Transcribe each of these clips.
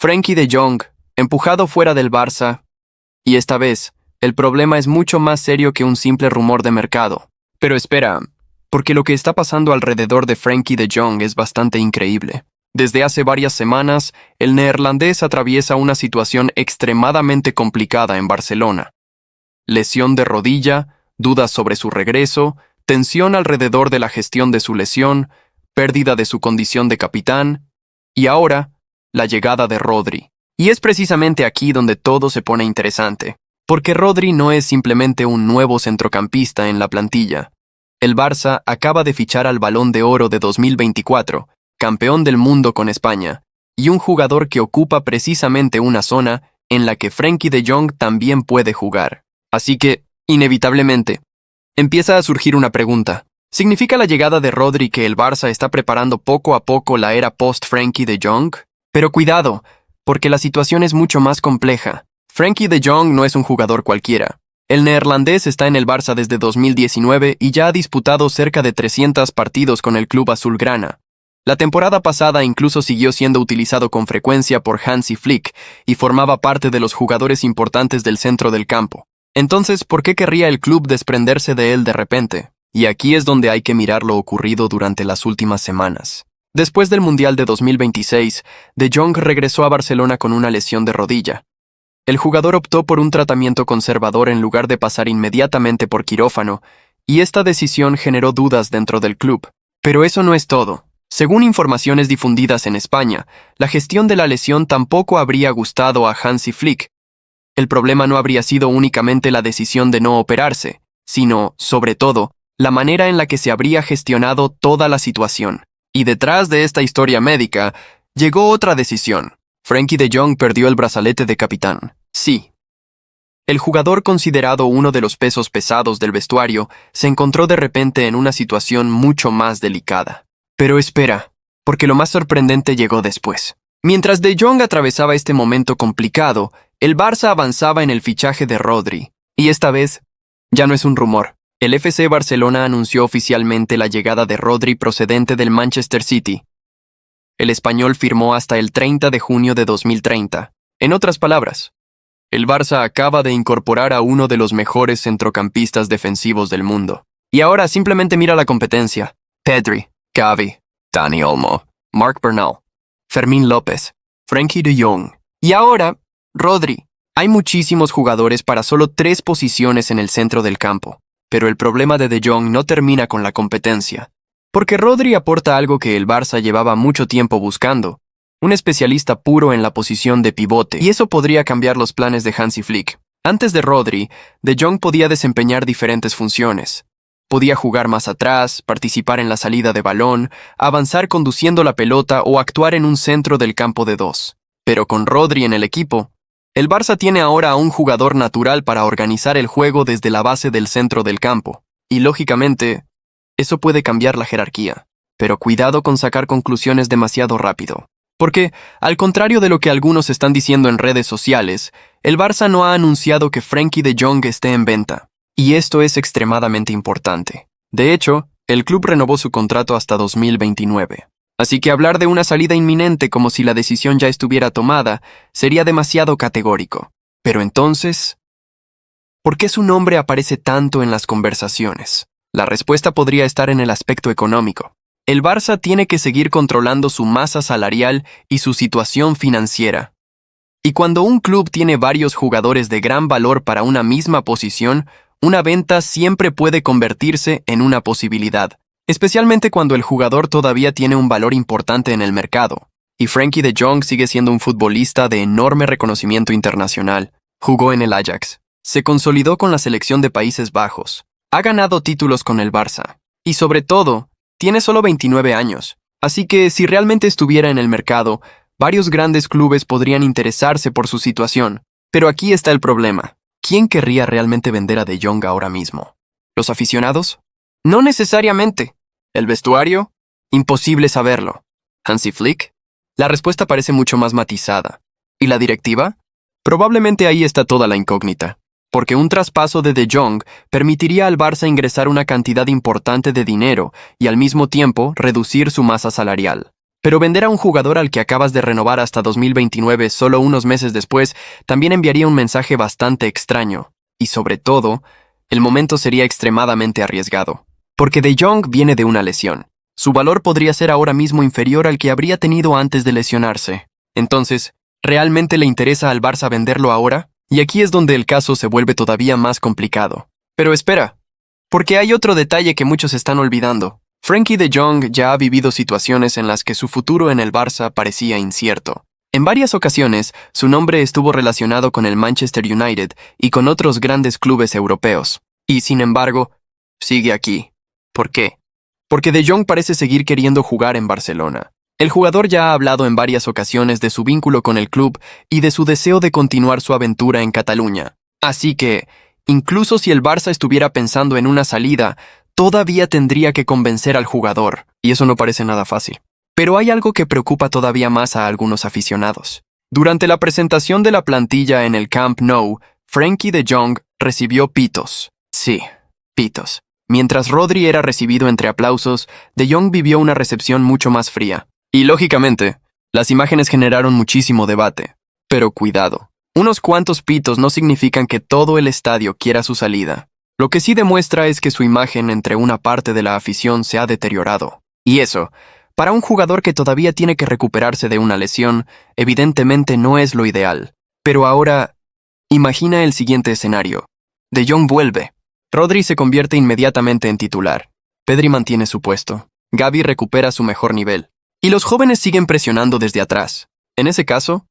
Frenkie de Jong, empujado fuera del Barça. Y esta vez, el problema es mucho más serio que un simple rumor de mercado. Pero espera, porque lo que está pasando alrededor de Frenkie de Jong es bastante increíble. Desde hace varias semanas, el neerlandés atraviesa una situación extremadamente complicada en Barcelona. Lesión de rodilla, dudas sobre su regreso, tensión alrededor de la gestión de su lesión, pérdida de su condición de capitán, y ahora, la llegada de Rodri. Y es precisamente aquí donde todo se pone interesante, porque Rodri no es simplemente un nuevo centrocampista en la plantilla. El Barça acaba de fichar al Balón de Oro de 2024, campeón del mundo con España, y un jugador que ocupa precisamente una zona en la que Frenkie de Jong también puede jugar. Así que, inevitablemente, empieza a surgir una pregunta. ¿Significa la llegada de Rodri que el Barça está preparando poco a poco la era post-Frenkie de Jong? Pero cuidado, porque la situación es mucho más compleja. Frenkie de Jong no es un jugador cualquiera. El neerlandés está en el Barça desde 2019 y ya ha disputado cerca de 300 partidos con el club azulgrana. La temporada pasada incluso siguió siendo utilizado con frecuencia por Hansi Flick y formaba parte de los jugadores importantes del centro del campo. Entonces, ¿por qué querría el club desprenderse de él de repente? Y aquí es donde hay que mirar lo ocurrido durante las últimas semanas. Después del Mundial de 2026, De Jong regresó a Barcelona con una lesión de rodilla. El jugador optó por un tratamiento conservador en lugar de pasar inmediatamente por quirófano, y esta decisión generó dudas dentro del club. Pero eso no es todo. Según informaciones difundidas en España, la gestión de la lesión tampoco habría gustado a Hansi Flick. El problema no habría sido únicamente la decisión de no operarse, sino, sobre todo, la manera en la que se habría gestionado toda la situación. Y detrás de esta historia médica, llegó otra decisión. Frenkie de Jong perdió el brazalete de capitán. Sí. El jugador considerado uno de los pesos pesados del vestuario se encontró de repente en una situación mucho más delicada. Pero espera, porque lo más sorprendente llegó después. Mientras De Jong atravesaba este momento complicado, el Barça avanzaba en el fichaje de Rodri. Y esta vez, ya no es un rumor. El FC Barcelona anunció oficialmente la llegada de Rodri procedente del Manchester City. El español firmó hasta el 30 de junio de 2030. En otras palabras, el Barça acaba de incorporar a uno de los mejores centrocampistas defensivos del mundo. Y ahora simplemente mira la competencia. Pedri, Gavi, Dani Olmo, Marc Bernal, Fermín López, Frenkie de Jong. Y ahora, Rodri. Hay muchísimos jugadores para solo 3 posiciones en el centro del campo. Pero el problema de Jong no termina con la competencia. Porque Rodri aporta algo que el Barça llevaba mucho tiempo buscando. Un especialista puro en la posición de pivote. Y eso podría cambiar los planes de Hansi Flick. Antes de Rodri, De Jong podía desempeñar diferentes funciones. Podía jugar más atrás, participar en la salida de balón, avanzar conduciendo la pelota o actuar en un centro del campo de 2. Pero con Rodri en el equipo, el Barça tiene ahora a un jugador natural para organizar el juego desde la base del centro del campo. Y lógicamente, eso puede cambiar la jerarquía. Pero cuidado con sacar conclusiones demasiado rápido. Porque, al contrario de lo que algunos están diciendo en redes sociales, el Barça no ha anunciado que Frenkie de Jong esté en venta. Y esto es extremadamente importante. De hecho, el club renovó su contrato hasta 2029. Así que hablar de una salida inminente como si la decisión ya estuviera tomada sería demasiado categórico. Pero entonces, ¿por qué su nombre aparece tanto en las conversaciones? La respuesta podría estar en el aspecto económico. El Barça tiene que seguir controlando su masa salarial y su situación financiera. Y cuando un club tiene varios jugadores de gran valor para una misma posición, una venta siempre puede convertirse en una posibilidad. Especialmente cuando el jugador todavía tiene un valor importante en el mercado. Y Frenkie de Jong sigue siendo un futbolista de enorme reconocimiento internacional. Jugó en el Ajax. Se consolidó con la selección de Países Bajos. Ha ganado títulos con el Barça. Y sobre todo, tiene solo 29 años. Así que si realmente estuviera en el mercado, varios grandes clubes podrían interesarse por su situación. Pero aquí está el problema. ¿Quién querría realmente vender a De Jong ahora mismo? ¿Los aficionados? No necesariamente. ¿El vestuario? Imposible saberlo. ¿Hansi Flick? La respuesta parece mucho más matizada. ¿Y la directiva? Probablemente ahí está toda la incógnita. Porque un traspaso de Jong permitiría al Barça ingresar una cantidad importante de dinero y al mismo tiempo reducir su masa salarial. Pero vender a un jugador al que acabas de renovar hasta 2029 solo unos meses después también enviaría un mensaje bastante extraño. Y sobre todo, el momento sería extremadamente arriesgado. Porque De Jong viene de una lesión. Su valor podría ser ahora mismo inferior al que habría tenido antes de lesionarse. Entonces, ¿realmente le interesa al Barça venderlo ahora? Y aquí es donde el caso se vuelve todavía más complicado. Pero espera, porque hay otro detalle que muchos están olvidando. Frenkie de Jong ya ha vivido situaciones en las que su futuro en el Barça parecía incierto. En varias ocasiones, su nombre estuvo relacionado con el Manchester United y con otros grandes clubes europeos. Y sin embargo, sigue aquí. ¿Por qué? Porque De Jong parece seguir queriendo jugar en Barcelona. El jugador ya ha hablado en varias ocasiones de su vínculo con el club y de su deseo de continuar su aventura en Cataluña. Así que, incluso si el Barça estuviera pensando en una salida, todavía tendría que convencer al jugador, y eso no parece nada fácil. Pero hay algo que preocupa todavía más a algunos aficionados. Durante la presentación de la plantilla en el Camp Nou, Frenkie de Jong recibió pitos. Sí, pitos. Mientras Rodri era recibido entre aplausos, De Jong vivió una recepción mucho más fría. Y lógicamente, las imágenes generaron muchísimo debate. Pero cuidado, unos cuantos pitos no significan que todo el estadio quiera su salida. Lo que sí demuestra es que su imagen entre una parte de la afición se ha deteriorado. Y eso, para un jugador que todavía tiene que recuperarse de una lesión, evidentemente no es lo ideal. Pero ahora, imagina el siguiente escenario. De Jong vuelve. Rodri se convierte inmediatamente en titular. Pedri mantiene su puesto. Gavi recupera su mejor nivel. Y los jóvenes siguen presionando desde atrás. En ese caso,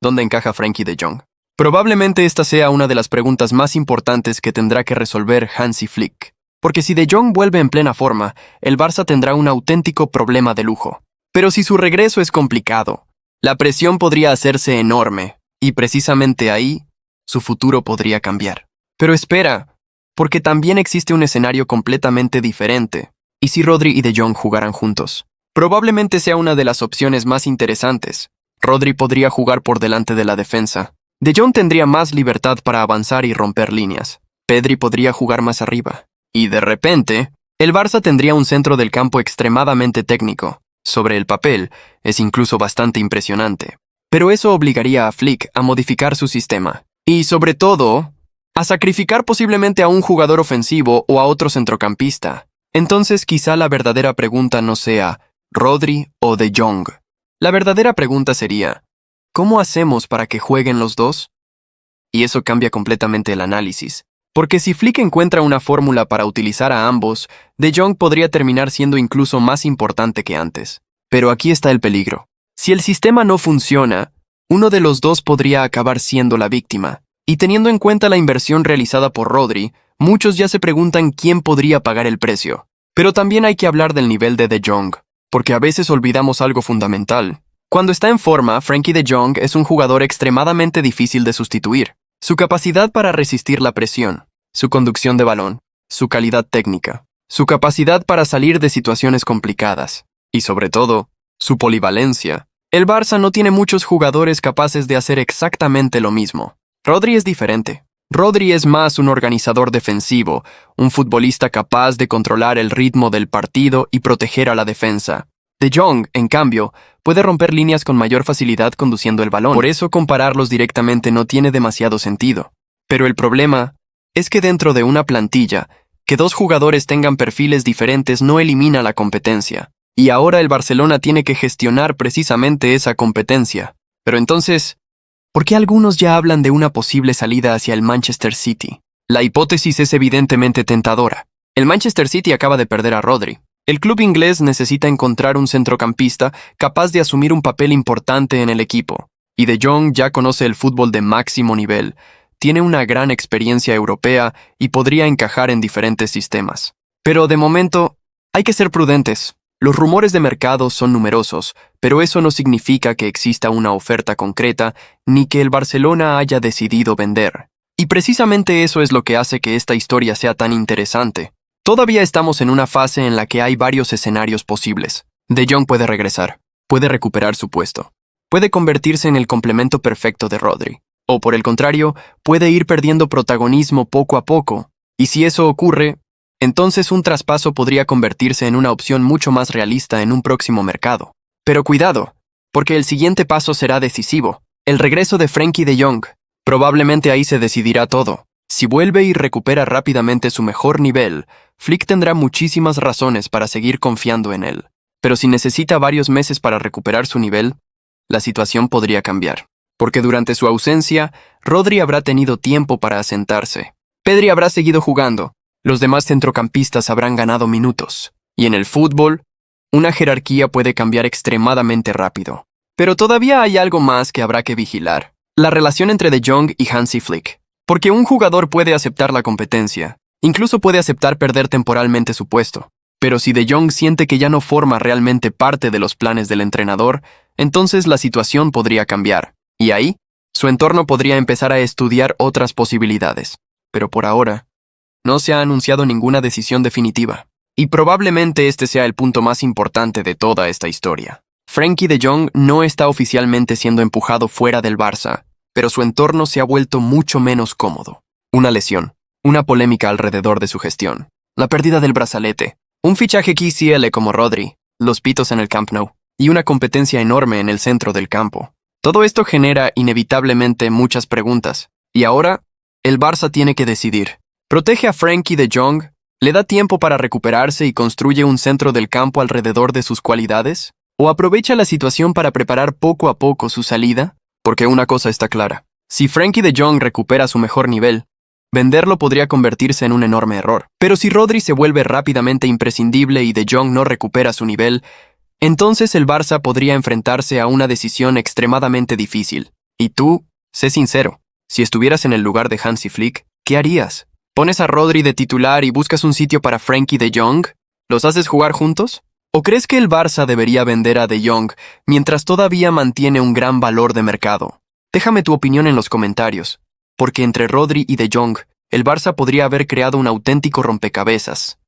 ¿dónde encaja Frenkie de Jong? Probablemente esta sea una de las preguntas más importantes que tendrá que resolver Hansi Flick. Porque si De Jong vuelve en plena forma, el Barça tendrá un auténtico problema de lujo. Pero si su regreso es complicado, la presión podría hacerse enorme, y precisamente ahí, su futuro podría cambiar. Pero espera, porque también existe un escenario completamente diferente. ¿Y si Rodri y De Jong jugaran juntos? Probablemente sea una de las opciones más interesantes. Rodri podría jugar por delante de la defensa. De Jong tendría más libertad para avanzar y romper líneas. Pedri podría jugar más arriba. Y de repente, el Barça tendría un centro del campo extremadamente técnico. Sobre el papel, es incluso bastante impresionante. Pero eso obligaría a Flick a modificar su sistema. Y sobre todo, a sacrificar posiblemente a un jugador ofensivo o a otro centrocampista. Entonces quizá la verdadera pregunta no sea Rodri o De Jong. La verdadera pregunta sería, ¿cómo hacemos para que jueguen los dos? Y eso cambia completamente el análisis. Porque si Flick encuentra una fórmula para utilizar a ambos, De Jong podría terminar siendo incluso más importante que antes. Pero aquí está el peligro. Si el sistema no funciona, uno de los dos podría acabar siendo la víctima. Y teniendo en cuenta la inversión realizada por Rodri, muchos ya se preguntan quién podría pagar el precio. Pero también hay que hablar del nivel de Jong, porque a veces olvidamos algo fundamental. Cuando está en forma, Frenkie de Jong es un jugador extremadamente difícil de sustituir. Su capacidad para resistir la presión, su conducción de balón, su calidad técnica, su capacidad para salir de situaciones complicadas, y sobre todo, su polivalencia. El Barça no tiene muchos jugadores capaces de hacer exactamente lo mismo. Rodri es diferente. Rodri es más un organizador defensivo, un futbolista capaz de controlar el ritmo del partido y proteger a la defensa. De Jong, en cambio, puede romper líneas con mayor facilidad conduciendo el balón. Por eso compararlos directamente no tiene demasiado sentido. Pero el problema es que dentro de una plantilla, que dos jugadores tengan perfiles diferentes no elimina la competencia. Y ahora el Barcelona tiene que gestionar precisamente esa competencia. Pero entonces, ¿por qué algunos ya hablan de una posible salida hacia el Manchester City? La hipótesis es evidentemente tentadora. El Manchester City acaba de perder a Rodri. El club inglés necesita encontrar un centrocampista capaz de asumir un papel importante en el equipo. Y De Jong ya conoce el fútbol de máximo nivel, tiene una gran experiencia europea y podría encajar en diferentes sistemas. Pero de momento, hay que ser prudentes. Los rumores de mercado son numerosos, pero eso no significa que exista una oferta concreta ni que el Barcelona haya decidido vender. Y precisamente eso es lo que hace que esta historia sea tan interesante. Todavía estamos en una fase en la que hay varios escenarios posibles. De Jong puede regresar, puede recuperar su puesto, puede convertirse en el complemento perfecto de Rodri, o por el contrario, puede ir perdiendo protagonismo poco a poco. Y si eso ocurre, entonces un traspaso podría convertirse en una opción mucho más realista en un próximo mercado. Pero cuidado, porque el siguiente paso será decisivo, el regreso de Frenkie de Jong. Probablemente ahí se decidirá todo. Si vuelve y recupera rápidamente su mejor nivel, Flick tendrá muchísimas razones para seguir confiando en él. Pero si necesita varios meses para recuperar su nivel, la situación podría cambiar. Porque durante su ausencia, Rodri habrá tenido tiempo para asentarse. Pedri habrá seguido jugando. Los demás centrocampistas habrán ganado minutos. Y en el fútbol, una jerarquía puede cambiar extremadamente rápido. Pero todavía hay algo más que habrá que vigilar. La relación entre De Jong y Hansi Flick. Porque un jugador puede aceptar la competencia. Incluso puede aceptar perder temporalmente su puesto. Pero si De Jong siente que ya no forma realmente parte de los planes del entrenador, entonces la situación podría cambiar. Y ahí, su entorno podría empezar a estudiar otras posibilidades. Pero por ahora, no se ha anunciado ninguna decisión definitiva. Y probablemente este sea el punto más importante de toda esta historia. Frenkie de Jong no está oficialmente siendo empujado fuera del Barça, pero su entorno se ha vuelto mucho menos cómodo. Una lesión, una polémica alrededor de su gestión, la pérdida del brazalete, un fichaje XL como Rodri, los pitos en el Camp Nou, y una competencia enorme en el centro del campo. Todo esto genera inevitablemente muchas preguntas, y ahora, el Barça tiene que decidir. ¿Protege a Frenkie de Jong? ¿Le da tiempo para recuperarse y construye un centro del campo alrededor de sus cualidades? ¿O aprovecha la situación para preparar poco a poco su salida? Porque una cosa está clara. Si Frenkie de Jong recupera su mejor nivel, venderlo podría convertirse en un enorme error. Pero si Rodri se vuelve rápidamente imprescindible y de Jong no recupera su nivel, entonces el Barça podría enfrentarse a una decisión extremadamente difícil. Y tú, sé sincero, si estuvieras en el lugar de Hansi Flick, ¿qué harías? ¿Pones a Rodri de titular y buscas un sitio para Frenkie de Jong? ¿Los haces jugar juntos? ¿O crees que el Barça debería vender a De Jong mientras todavía mantiene un gran valor de mercado? Déjame tu opinión en los comentarios, porque entre Rodri y De Jong, el Barça podría haber creado un auténtico rompecabezas.